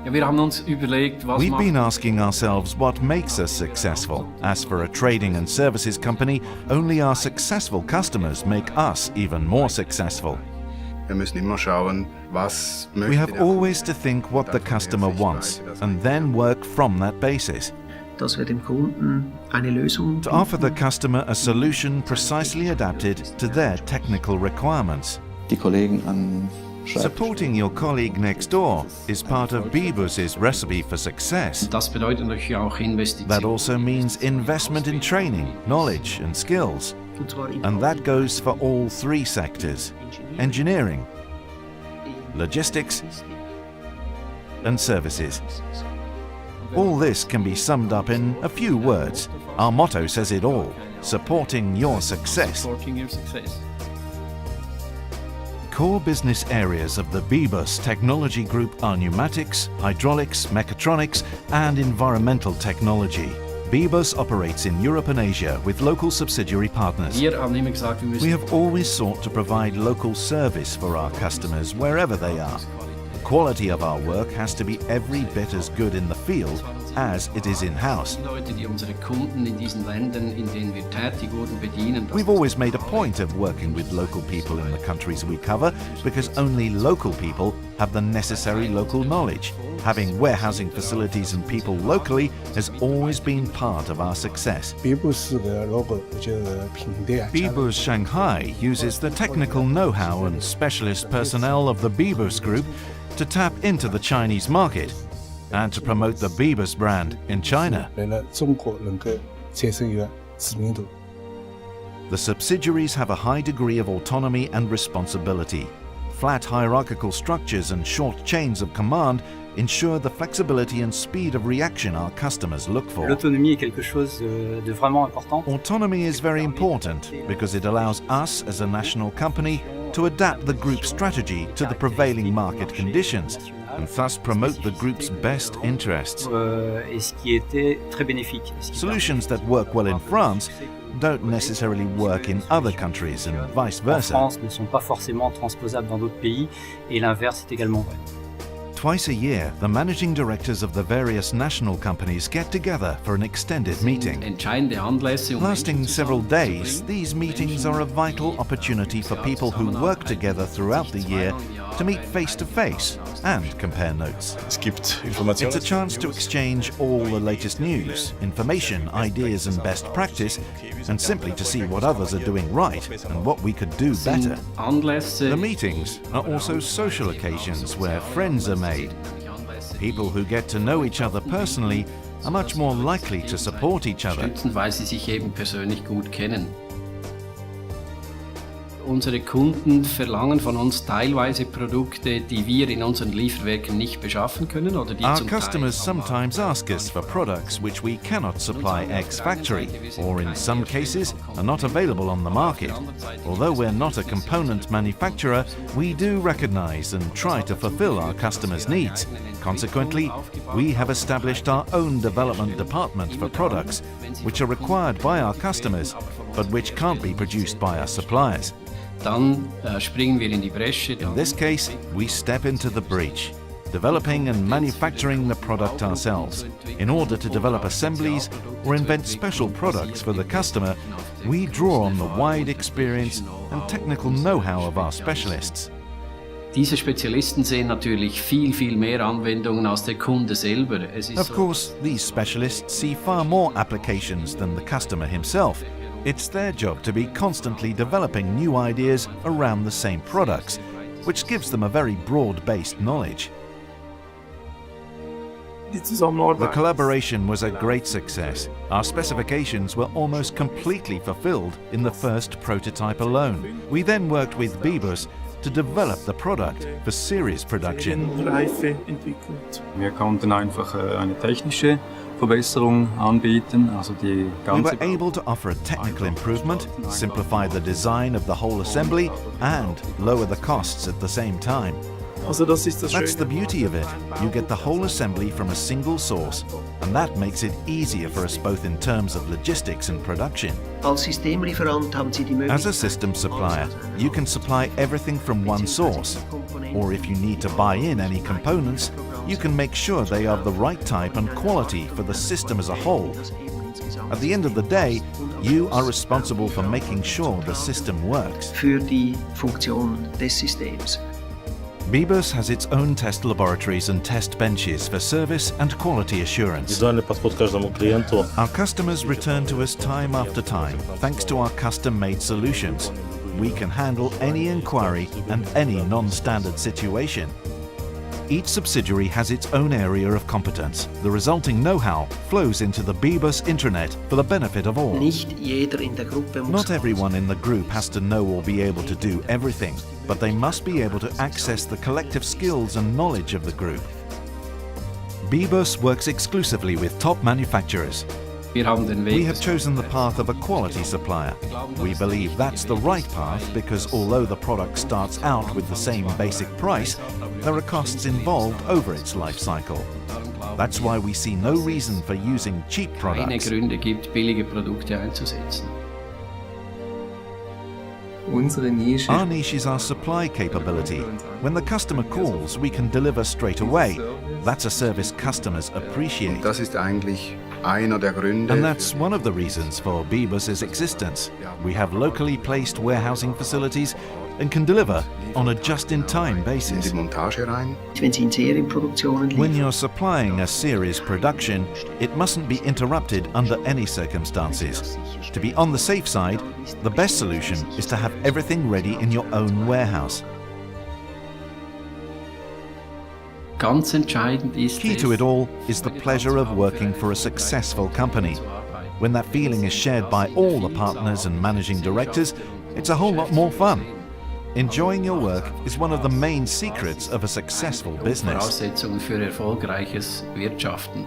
Wir haben uns überlegt, was We've macht been asking ourselves what makes us successful. As for a trading and services company, only our successful customers make us even more successful. Wir müssen immer schauen, was We möchte have der always to think what the customer wants and then work from that basis. Dass wir dem Kunden eine Lösung To offer the customer a solution precisely adapted to their technical requirements. Die Kollegen an Supporting your colleague next door is part of Bibus's recipe for success. Das bedeutet natürlich auch That Investitionen. also means investment in training, knowledge and skills. und zwar in And that goes for all three sectors: engineering, logistics and services. All this can be summed up in a few words. Our motto says it all: supporting your success. Supporting your success. Core business areas of the Bibus Technology Group are pneumatics, hydraulics, mechatronics and environmental technology. Bibus operates in Europe and Asia with local subsidiary partners. Wir haben immer gesagt, wir müssen We have always sought to provide local service for our customers wherever they are. The quality of our work has to be every bit as good in the field as it is in-house. Leute, die unsere Kunden in diesen Ländern, in denen wir tätig wurden, bedienen. We've always made a point of working with local people in the countries we cover because only local people have the necessary local knowledge. Having warehousing facilities and people locally has always been part of our success. Bibus 的 logo 我觉得品类啊 Bibus Shanghai uses the technical know-how and specialist personnel of the Bibus Group to tap into the Chinese market and to promote the Bibus brand in China. 为了中国能够产生一个知名度。 The subsidiaries have a high degree of autonomy and responsibility. Flat hierarchical structures and short chains of command ensure the flexibility and speed of reaction our customers look for. L'autonomie est quelque chose de vraiment important. Autonomy is very important because it allows us as a national company to adapt the group's strategy to the prevailing market conditions and thus promote the group's best interests. Et ce qui était très bénéfique. Solutions that work well in France don't necessarily work in other countries and vice En versa. France ne sont pas forcément transposables dans d'autres pays et l'inverse est également vrai. Twice a year, the managing directors of the various national companies get together for an extended meeting. Entscheidende Anlässe, Lasting several days, these meetings are a vital opportunity for people who work together throughout the year to meet face to face and compare notes. Es gibt It's Informationen. a chance to exchange all the latest news, information, ideas and best practice, and simply to see what others are doing right and what we could do better. Anlässe. The meetings are also social occasions where friends are made. People who get to know each other personally are much more likely to support each other. Stützen, weil sie sich eben persönlich gut kennen. Unsere Kunden verlangen von uns teilweise Produkte, die wir in unseren Lieferwerken nicht beschaffen können oder die Our zum Teil customers sometimes ask us for products which we cannot supply ex-factory, or in some cases are not available on the market. Although we're not a component manufacturer, we do recognize and try to fulfill our customers' needs. Consequently, we have established our own development department for products which are required by our customers, but which can't be produced by our suppliers. Dann springen wir in die Bresche. In this case, we step into the breach, developing and manufacturing the product ourselves. In order to develop assemblies or invent special products for the customer, we draw on the wide experience and technical know-how of our specialists. Diese Spezialisten sehen natürlich viel mehr Anwendungen als der Kunde selber. Es ist Of so, course, these specialists see far more applications than the customer himself. It's their job to be constantly developing new ideas around the same products, which gives them a very broad-based knowledge. The collaboration was a great success. Our specifications were almost completely fulfilled in the first prototype alone. We then worked with Bibus to develop the product for series production. Wir konnten einfach eine technische Verbesserung anbieten, also die We ganze were able to offer a technical improvement, simplify the design of the whole assembly, and lower the costs at the same time. Also das ist das That's the Schöne. beauty of it. You get the whole assembly from a single source, and that makes it easier for us both in terms of logistics and production. Als Systemlieferant haben Sie die Möglichkeit, As a system supplier, you can supply everything from one source, or if you need to buy in any components, you can make sure they are the right type and quality for the system as a whole. At the end of the day, you are responsible for making sure the system works. für die Funktion des Systems. Bebus has its own test laboratories and test benches for service and quality assurance. Индивидуальный подход к каждому клиенту. Our customers return to us time after time thanks to our custom-made solutions. We can handle any inquiry and any non-standard situation. Each subsidiary has its own area of competence. The resulting know-how flows into the Bebus intranet for the benefit of all. Nicht jeder in der Gruppe muss Not everyone in the group has to know or be able to do everything, but they must be able to access the collective skills and knowledge of the group. Bebus works exclusively with top manufacturers. Wir haben den Weg We have chosen the path of a quality supplier. We believe that's the right path because although the product starts out with the same basic price, there are costs involved over its life cycle. That's why we see no reason for using cheap keine products. Gründe gibt, billige Produkte einzusetzen. Unsere Nische. Our niche is our supply capability. When the customer calls, we can deliver straight away. That's a service customers appreciate. Das ist eigentlich einer der Gründe. And that's one of the reasons for Bebus's existence. We have locally placed warehousing facilities and can deliver on a just-in-time in basis. die Montage rein. wenn Sie in Serienproduktionen When liefern. you're supplying a series production, it mustn't be interrupted under any circumstances. To be on the safe side, the best solution is to have everything ready in your own warehouse. Ganz entscheidend ist Key to it all is the pleasure of working for a successful company. When that feeling is shared by all the partners and managing directors, it's a whole lot more fun. Enjoying your work is one of the main secrets of a successful business. Voraussetzung für erfolgreiches Wirtschaften.